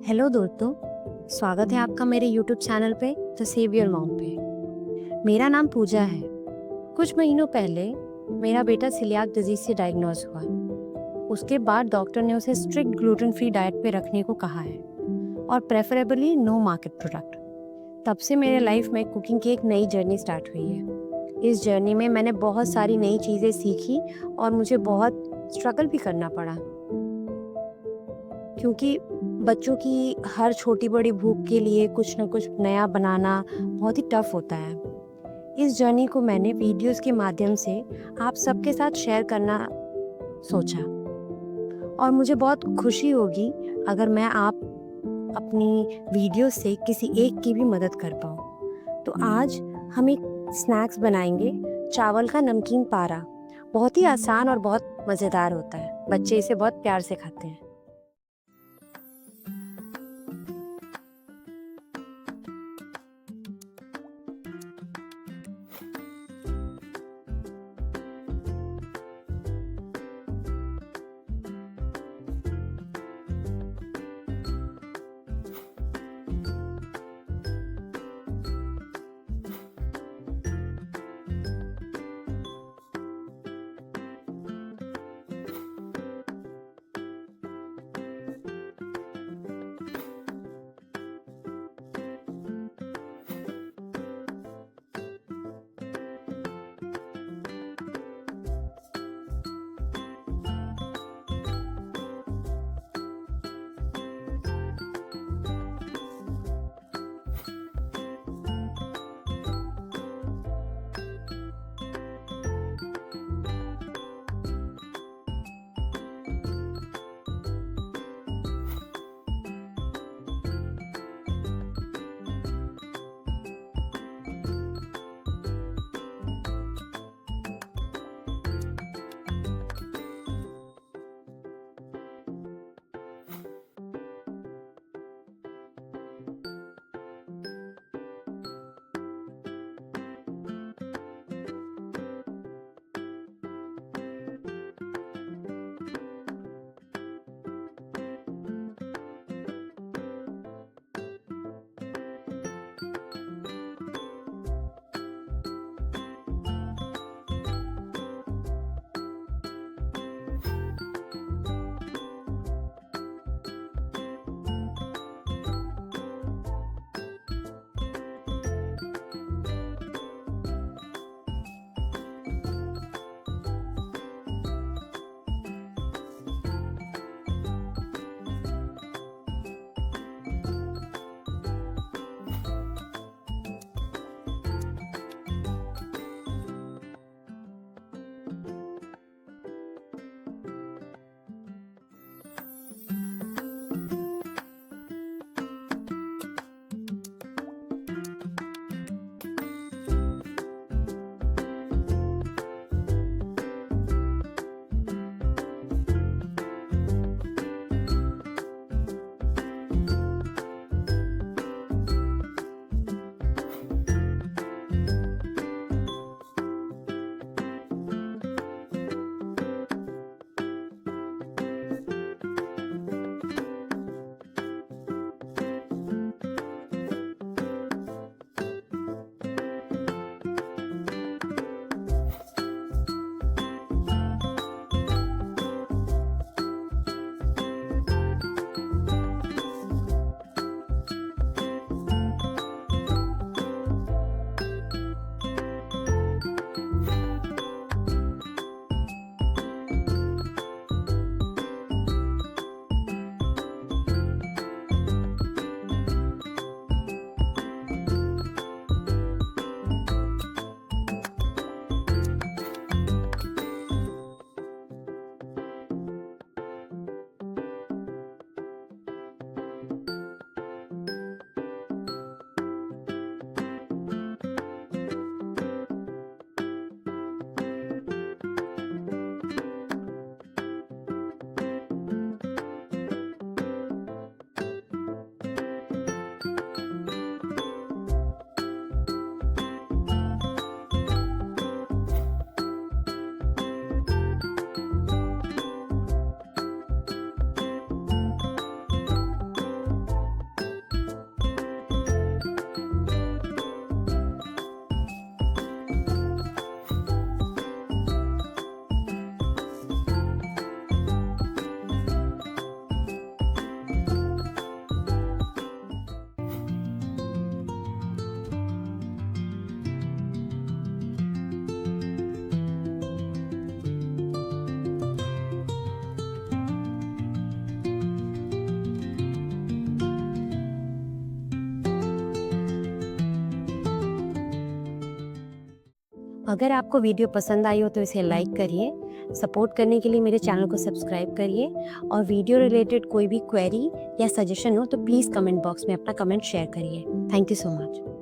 Hello दोस्तों, स्वागत है आपका मेरे यूट्यूब चैनल पे द सेवियर मॉम पे। मेरा नाम पूजा है। कुछ महीनों पहले मेरा बेटा सिलियाक डिजीज से डायग्नोज हुआ। उसके बाद डॉक्टर ने उसे स्ट्रिक्ट ग्लूटेन फ्री डाइट पे रखने को कहा है और प्रेफरेबली नो मार्केट प्रोडक्ट। तब से मेरे लाइफ में कुकिंग की एक नई जर्नी स्टार्ट हुई है। इस जर्नी में मैंने बहुत सारी नई चीज़ें सीखी और मुझे बहुत स्ट्रगल भी करना पड़ा, क्योंकि बच्चों की हर छोटी बड़ी भूख के लिए कुछ ना कुछ नया बनाना बहुत ही टफ होता है। इस जर्नी को मैंने वीडियोस के माध्यम से आप सबके साथ शेयर करना सोचा और मुझे बहुत खुशी होगी अगर मैं आप अपनी वीडियो से किसी एक की भी मदद कर पाऊँ। तो आज हम एक स्नैक्स बनाएंगे, चावल का नमकीन पारा। बहुत ही आसान और बहुत मज़ेदार होता है। बच्चे इसे बहुत प्यार से खाते हैं। अगर आपको वीडियो पसंद आई हो तो इसे लाइक करिए, सपोर्ट करने के लिए मेरे चैनल को सब्सक्राइब करिए और वीडियो रिलेटेड कोई भी क्वेरी या सजेशन हो तो प्लीज़ कमेंट बॉक्स में अपना कमेंट शेयर करिए। Thank you so much.